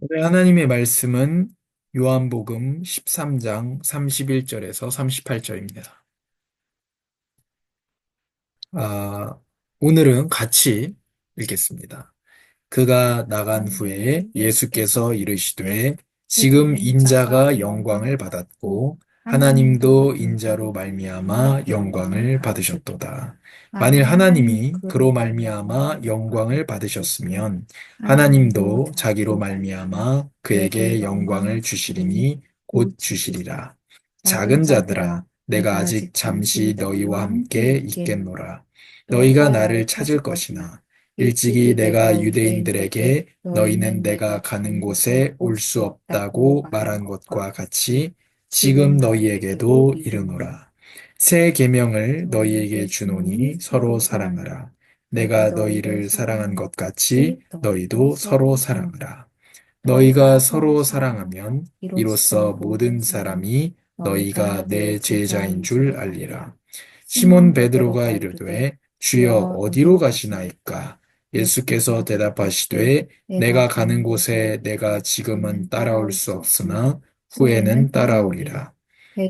오늘 하나님의 말씀은 요한복음 13장 31절에서 38절입니다. 오늘은 같이 읽겠습니다. 그가 나간 후에 예수께서 이르시되 지금 인자가 영광을 받았고 하나님도 인자로 말미암아 영광을 받으셨도다. 만일 하나님이 그로 말미암아 영광을 받으셨으면 하나님도 자기로 말미암아 그에게 영광을 주시리니 곧 주시리라. 작은 자들아 내가 아직 잠시 너희와 함께 있겠노라. 너희가 나를 찾을 것이나 일찍이 내가 유대인들에게 너희는 내가 가는 곳에 올 수 없다고 말한 것과 같이 지금 너희에게도 이르노라. 새 계명을 너희에게 주노니 서로 사랑하라. 내가 너희를 사랑한 것 같이 너희도 서로 사랑하라. 너희가 서로 사랑하면 이로써 모든 사람이 너희가 내 제자인 줄 알리라. 시몬 베드로가 이르되 주여 어디로 가시나이까? 예수께서 대답하시되 내가 가는 곳에 내가 지금은 따라올 수 없으나 후에는 따라오리라.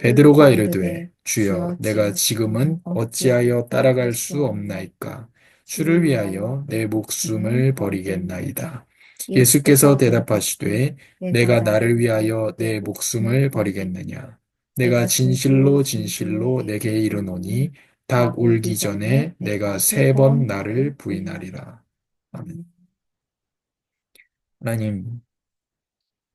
베드로가 이르되 주여 내가 지금은 어찌하여 따라갈 수 없나이까? 주를 위하여 내 목숨을 버리겠나이다. 예수께서 대답하시되 내가 나를 위하여 내 목숨을 버리겠느냐? 내가 진실로 진실로 내게 이르노니 닭 울기 전에 내가 3번 나를 부인하리라. 아멘. 하나님,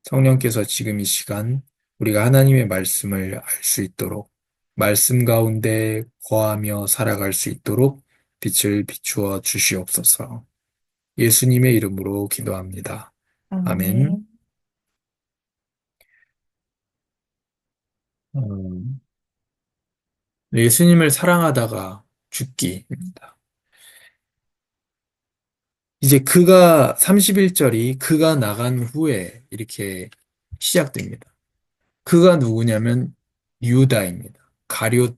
성령께서 지금 이 시간 우리가 하나님의 말씀을 알 수 있도록 말씀 가운데 거하며 살아갈 수 있도록 빛을 비추어 주시옵소서. 예수님의 이름으로 기도합니다. 아멘. 아멘. 음, 예수님을 사랑하다가 죽기입니다. 이제 그가 31절이 그가 나간 후에 이렇게 시작됩니다. 그가 누구냐면 유다입니다. 가룟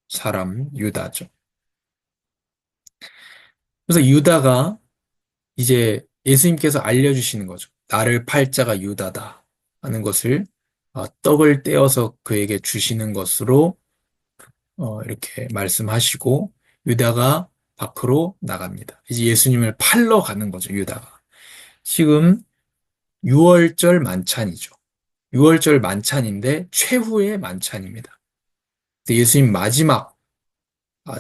사람 유다죠. 그래서 유다가 이제 예수님께서 알려주시는 거죠. 나를 팔 자가 유다다 하는 것을 떡을 떼어서 그에게 주시는 것으로 이렇게 말씀하시고 유다가 밖으로 나갑니다. 이제 예수님을 팔러 가는 거죠, 유다가. 지금 6월절 만찬이죠. 6월절 만찬인데 최후의 만찬입니다. 예수님 마지막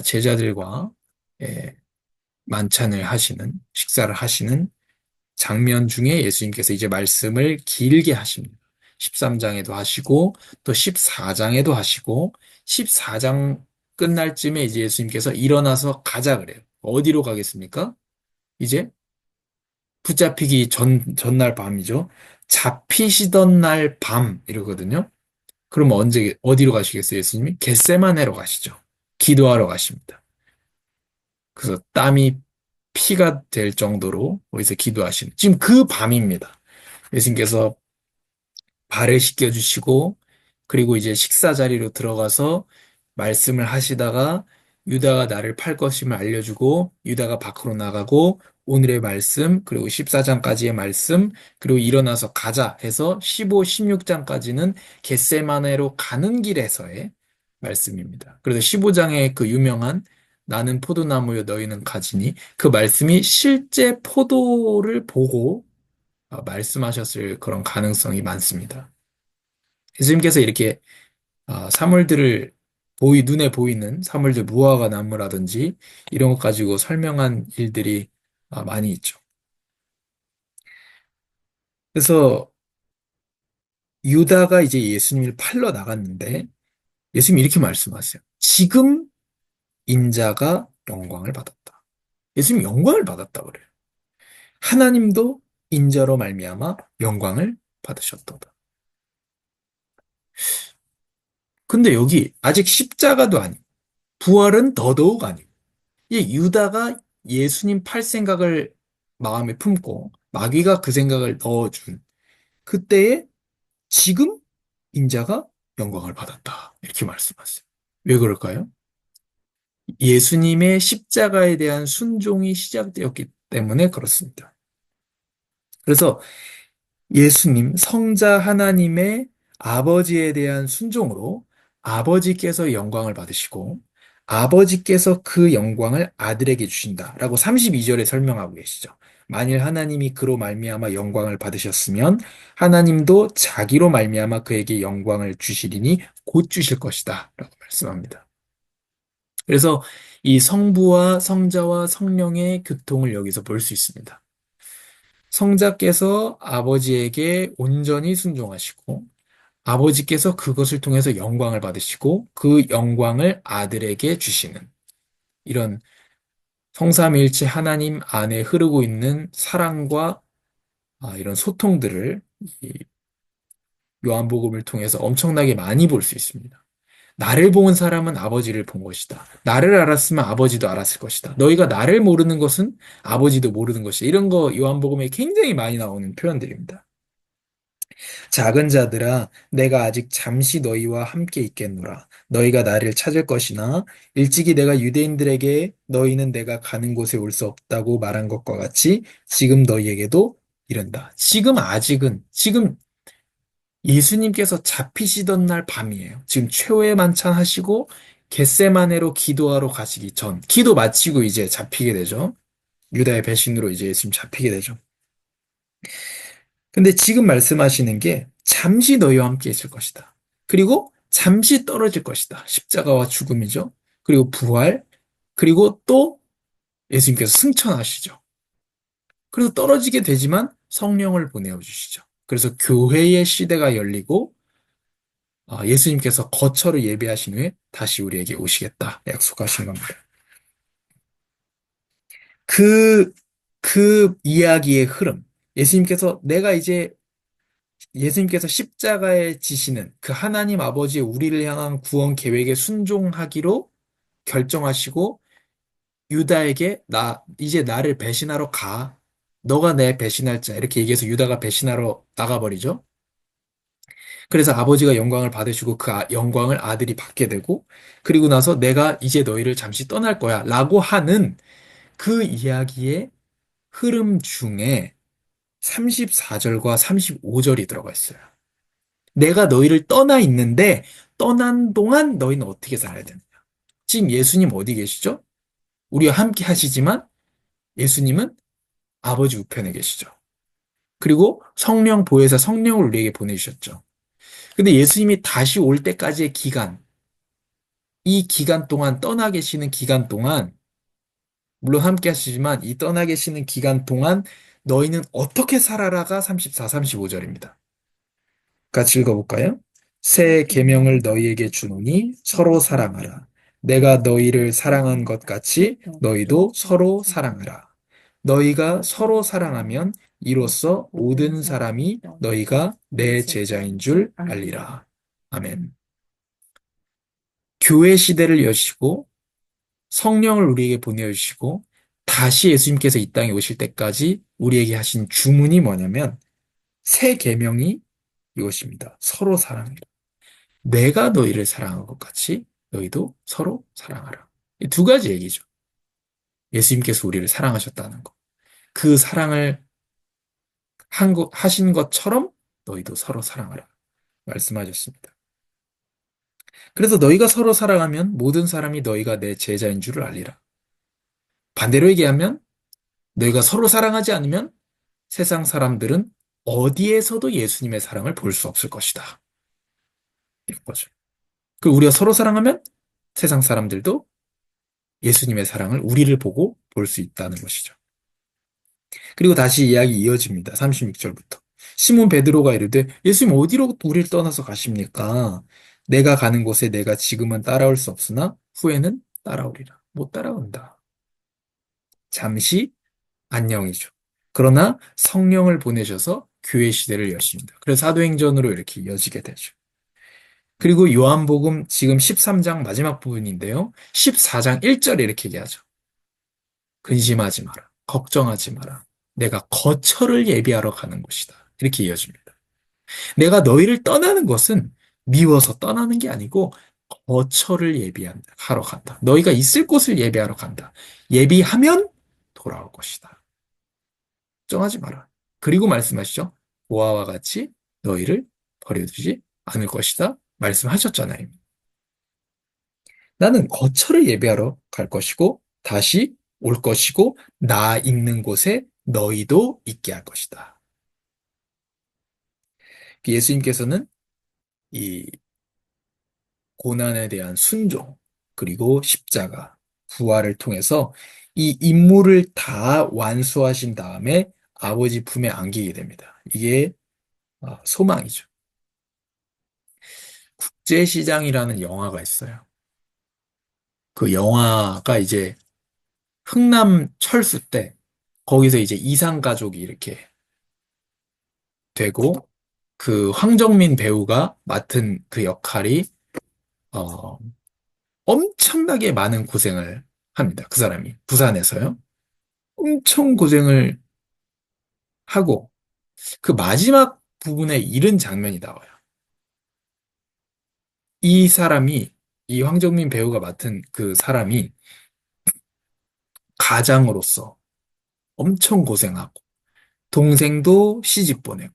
제자들과 예, 만찬을 하시는, 식사를 하시는 장면 중에 예수님께서 이제 말씀을 길게 하십니다. 13장에도 하시고, 또 14장에도 하시고, 14장 끝날 쯤에 이제 예수님께서 일어나서 가자 그래요. 어디로 가겠습니까? 이제 붙잡히기 전날 밤이죠. 잡히시던 날 밤, 이러거든요. 그럼 어디로 가시겠어요, 예수님이? 겟세마네로 가시죠. 기도하러 가십니다. 그래서 땀이 피가 될 정도로 거기서 기도하시는. 지금 그 밤입니다. 예수님께서 발을 씻겨주시고, 그리고 이제 식사 자리로 들어가서 말씀을 하시다가 유다가 나를 팔 것임을 알려주고, 유다가 밖으로 나가고, 오늘의 말씀, 그리고 14장까지의 말씀, 그리고 일어나서 가자 해서 15, 16장까지는 겟세마네로 가는 길에서의 말씀입니다. 그래서 15장의 그 유명한 나는 포도나무요 너희는 가지니 그 말씀이 실제 포도를 보고 말씀하셨을 그런 가능성이 많습니다. 예수님께서 이렇게 사물들을 눈에 보이는 사물들 무화과 나무라든지 이런 것 가지고 설명한 일들이 많이 있죠. 그래서 유다가 이제 예수님을 팔러 나갔는데 예수님이 이렇게 말씀하세요. 지금 인자가 영광을 받았다. 예수님이 영광을 받았다 그래요. 하나님도 인자로 말미암아 영광을 받으셨도다. 근데 여기 아직 십자가도 아니고 부활은 더더욱 아니고 이 유다가 예수님 팔 생각을 마음에 품고 마귀가 그 생각을 넣어준 그때에 지금 인자가 영광을 받았다. 이렇게 말씀하세요. 왜 그럴까요? 예수님의 십자가에 대한 순종이 시작되었기 때문에 그렇습니다. 그래서 예수님, 성자 하나님의 아버지에 대한 순종으로 아버지께서 영광을 받으시고 아버지께서 그 영광을 아들에게 주신다라고 32절에 설명하고 계시죠. 만일 하나님이 그로 말미암아 영광을 받으셨으면 하나님도 자기로 말미암아 그에게 영광을 주시리니 곧 주실 것이다라고 말씀합니다. 그래서 이 성부와 성자와 성령의 교통을 여기서 볼 수 있습니다. 성자께서 아버지에게 온전히 순종하시고 아버지께서 그것을 통해서 영광을 받으시고 그 영광을 아들에게 주시는 이런 성삼일체 하나님 안에 흐르고 있는 사랑과 이런 소통들을 이 요한복음을 통해서 엄청나게 많이 볼 수 있습니다. 나를 본 사람은 아버지를 본 것이다. 나를 알았으면 아버지도 알았을 것이다. 너희가 나를 모르는 것은 아버지도 모르는 것이다. 이런 거 요한복음에 굉장히 많이 나오는 표현들입니다. 작은 자들아, 내가 아직 잠시 너희와 함께 있겠노라. 너희가 나를 찾을 것이나 일찍이 내가 유대인들에게 너희는 내가 가는 곳에 올 수 없다고 말한 것과 같이 지금 너희에게도 이른다. 지금 예수님께서 잡히시던 날 밤이에요. 지금 최후의 만찬 하시고 겟세마네로 기도하러 가시기 전, 기도 마치고 이제 잡히게 되죠. 유다의 배신으로 이제 예수님 잡히게 되죠. 근데 지금 말씀하시는 게 잠시 너희와 함께 있을 것이다. 그리고 잠시 떨어질 것이다. 십자가와 죽음이죠. 그리고 부활, 그리고 또 예수님께서 승천하시죠. 그래서 떨어지게 되지만 성령을 보내어 주시죠. 그래서 교회의 시대가 열리고 예수님께서 거처를 예비하신 후에 다시 우리에게 오시겠다 약속하신 겁니다. 그, 그 이야기의 흐름, 예수님께서 내가 이제 예수님께서 십자가에 지시는 그 하나님 아버지의 우리를 향한 구원 계획에 순종하기로 결정하시고 유다에게 이제 나를 배신하러 가. 너가 내 배신할 자. 이렇게 얘기해서 유다가 배신하러 나가버리죠. 그래서 아버지가 영광을 받으시고 그 영광을 아들이 받게 되고 그리고 나서 내가 이제 너희를 잠시 떠날 거야. 라고 하는 그 이야기의 흐름 중에 34절과 35절이 들어가 있어요. 내가 너희를 떠나 있는데 떠난 동안 너희는 어떻게 살아야 되느냐. 지금 예수님 어디 계시죠? 우리와 함께 하시지만 예수님은 아버지 우편에 계시죠. 그리고 성령 보혜사 성령을 우리에게 보내주셨죠. 근데 예수님이 다시 올 때까지의 기간, 이 기간 동안 떠나 계시는 기간 동안 물론 함께 하시지만 이 떠나 계시는 기간 동안 너희는 어떻게 살아라가 34, 35절입니다. 같이 읽어볼까요? 새 계명을 너희에게 주노니 서로 사랑하라. 내가 너희를 사랑한 것 같이 너희도 서로 사랑하라. 너희가 서로 사랑하면 이로써 모든 사람이 너희가 내 제자인 줄 알리라. 아멘. 교회 시대를 여시고 성령을 우리에게 보내주시고 다시 예수님께서 이 땅에 오실 때까지 우리에게 하신 주문이 뭐냐면 새 계명이 이것입니다. 서로 사랑해라. 내가 너희를 사랑한 것 같이 너희도 서로 사랑하라. 이 두 가지 얘기죠. 예수님께서 우리를 사랑하셨다는 것. 그 사랑을 하신 것처럼 너희도 서로 사랑하라. 말씀하셨습니다. 그래서 너희가 서로 사랑하면 모든 사람이 너희가 내 제자인 줄을 알리라. 반대로 얘기하면 너희가 서로 사랑하지 않으면 세상 사람들은 어디에서도 예수님의 사랑을 볼 수 없을 것이다. 이런 거죠. 그 우리가 서로 사랑하면 세상 사람들도 예수님의 사랑을 우리를 보고 볼 수 있다는 것이죠. 그리고 다시 이야기 이어집니다. 36절부터. 시몬 베드로가 이르되 예수님 어디로 우리를 떠나서 가십니까? 내가 가는 곳에 내가 지금은 따라올 수 없으나 후에는 따라오리라. 못 따라온다. 잠시 안녕이죠. 그러나 성령을 보내셔서 교회 시대를 여십니다. 그래서 사도행전으로 이렇게 이어지게 되죠. 그리고 요한복음 지금 13장 마지막 부분인데요. 14장 1절에 이렇게 얘기하죠. 근심하지 마라. 걱정하지 마라. 내가 거처를 예비하러 가는 곳이다. 이렇게 이어집니다. 내가 너희를 떠나는 것은 미워서 떠나는 게 아니고 거처를 예비한다. 하러 간다. 너희가 있을 곳을 예비하러 간다. 예비하면 돌아올 것이다. 걱정하지 마라. 그리고 말씀하시죠. 고아와 같이 너희를 버려두지 않을 것이다. 말씀하셨잖아요. 나는 거처를 예비하러 갈 것이고 다시 올 것이고 나 있는 곳에 너희도 있게 할 것이다. 예수님께서는 이 고난에 대한 순종, 그리고 십자가, 부활을 통해서 이 임무를 다 완수하신 다음에 아버지 품에 안기게 됩니다. 이게 소망이죠. 국제시장이라는 영화가 있어요. 그 영화가 이제 흥남 철수 때 거기서 이제 이상 가족이 이렇게 되고 그 황정민 배우가 맡은 그 역할이 어, 엄청나게 많은 고생을 합니다. 그 사람이 부산에서요. 엄청 고생을 하고 그 마지막 부분에 이른 장면이 나와요. 이 사람이 이 황정민 배우가 맡은 그 사람이 가장으로서 엄청 고생하고 동생도 시집 보내고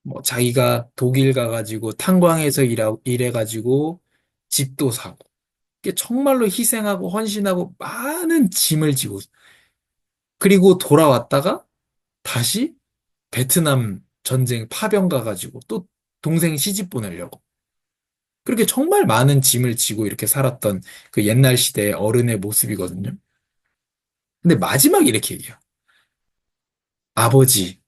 뭐 자기가 독일 가가지고 탄광에서 일해가지고 집도 사고 이게 정말로 희생하고 헌신하고 많은 짐을 지고 그리고 돌아왔다가 다시 베트남 전쟁 파병 가가지고 또 동생 시집 보내려고 그렇게 정말 많은 짐을 지고 이렇게 살았던 그 옛날 시대의 어른의 모습이거든요. 근데 마지막에 이렇게 얘기해요. 아버지,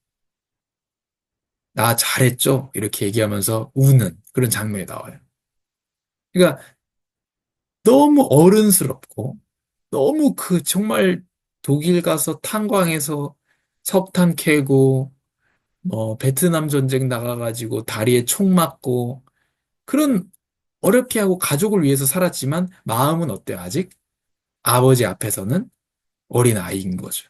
나 잘했죠? 이렇게 얘기하면서 우는 그런 장면이 나와요. 그러니까 너무 어른스럽고 너무 그 정말 독일 가서 탄광에서 석탄 캐고 베트남 전쟁 나가가지고 다리에 총 맞고 그런 어렵게 하고 가족을 위해서 살았지만 마음은 어때요? 아직 아버지 앞에서는 어린 아이인 거죠.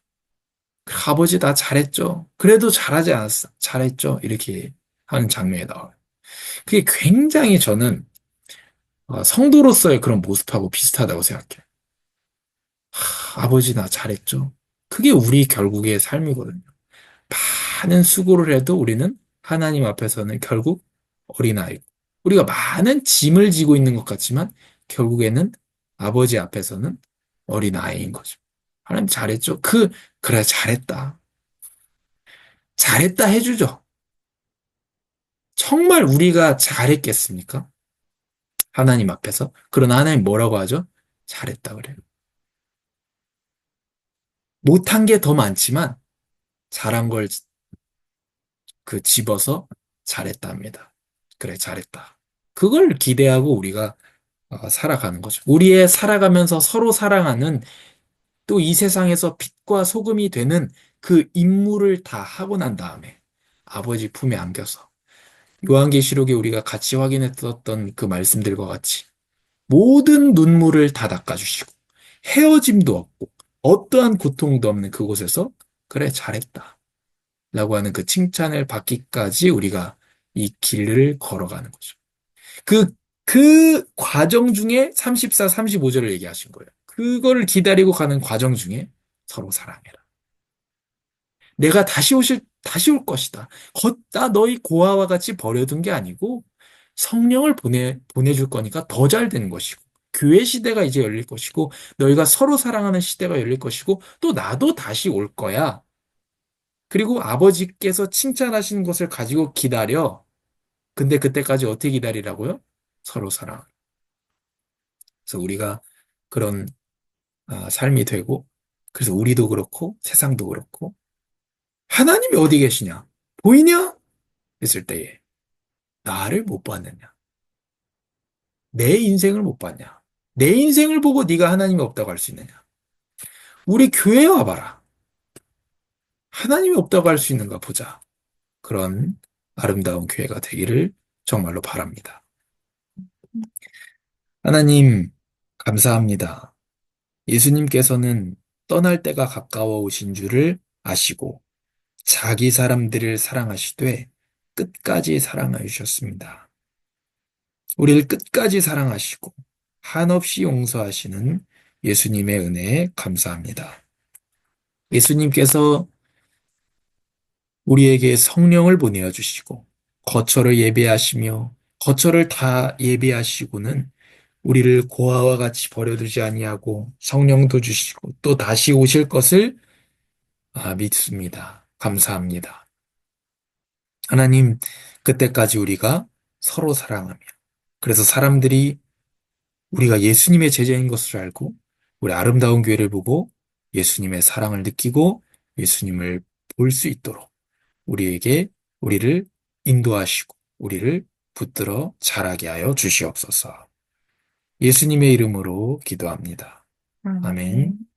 아버지 나 잘했죠. 그래도 잘하지 않았어. 잘했죠. 이렇게 하는 장면이 나와요. 그게 굉장히 저는 성도로서의 그런 모습하고 비슷하다고 생각해요. 아버지 나 잘했죠. 그게 우리 결국의 삶이거든요. 많은 수고를 해도 우리는 하나님 앞에서는 결국 어린아이고, 우리가 많은 짐을 지고 있는 것 같지만 결국에는 아버지 앞에서는 어린아이인 거죠. 하나님 잘했죠? 그래, 잘했다. 잘했다 해주죠. 정말 우리가 잘했겠습니까? 하나님 앞에서. 그러나 하나님 뭐라고 하죠? 잘했다 그래요. 못한 게 더 많지만 잘한 걸 그 집어서 잘했다 합니다. 그래, 잘했다. 그걸 기대하고 우리가 살아가는 거죠. 우리의 살아가면서 서로 사랑하는 또 이 세상에서 빛과 소금이 되는 그 임무를 다 하고 난 다음에 아버지 품에 안겨서 요한계시록에 우리가 같이 확인했었던 그 말씀들과 같이 모든 눈물을 다 닦아주시고 헤어짐도 없고 어떠한 고통도 없는 그곳에서 그래 잘했다 라고 하는 그 칭찬을 받기까지 우리가 이 길을 걸어가는 거죠. 그, 그 과정 중에 34, 35절을 얘기하신 거예요. 그거를 기다리고 가는 과정 중에 서로 사랑해라. 내가 다시 올 것이다. 나 너희 고아와 같이 버려둔 게 아니고 성령을 보내줄 거니까 더 잘 되는 것이고, 교회 시대가 이제 열릴 것이고, 너희가 서로 사랑하는 시대가 열릴 것이고, 또 나도 다시 올 거야. 그리고 아버지께서 칭찬하시는 것을 가지고 기다려. 근데 그때까지 어떻게 기다리라고요? 서로 사랑. 그래서 우리가 그런 삶이 되고, 그래서 우리도 그렇고, 세상도 그렇고, 하나님이 어디 계시냐? 보이냐? 했을 때에, 나를 못 봤느냐? 내 인생을 못 봤냐? 내 인생을 보고 네가 하나님이 없다고 할 수 있느냐? 우리 교회에 와봐라. 하나님이 없다고 할 수 있는가 보자. 그런 아름다운 교회가 되기를 정말로 바랍니다. 하나님, 감사합니다. 예수님께서는 떠날 때가 가까워 오신 줄을 아시고 자기 사람들을 사랑하시되 끝까지 사랑하여 주셨습니다. 우리를 끝까지 사랑하시고 한없이 용서하시는 예수님의 은혜에 감사합니다. 예수님께서 우리에게 성령을 보내어 주시고 거처를 예배하시며 거처를 다 예배하시고는 우리를 고아와 같이 버려두지 아니하고 성령도 주시고 또 다시 오실 것을 믿습니다. 감사합니다. 하나님, 그때까지 우리가 서로 사랑하며 그래서 사람들이 우리가 예수님의 제자인 것을 알고 우리 아름다운 교회를 보고 예수님의 사랑을 느끼고 예수님을 볼 수 있도록 우리에게 우리를 인도하시고 우리를 붙들어 자라게 하여 주시옵소서. 예수님의 이름으로 기도합니다. 아멘.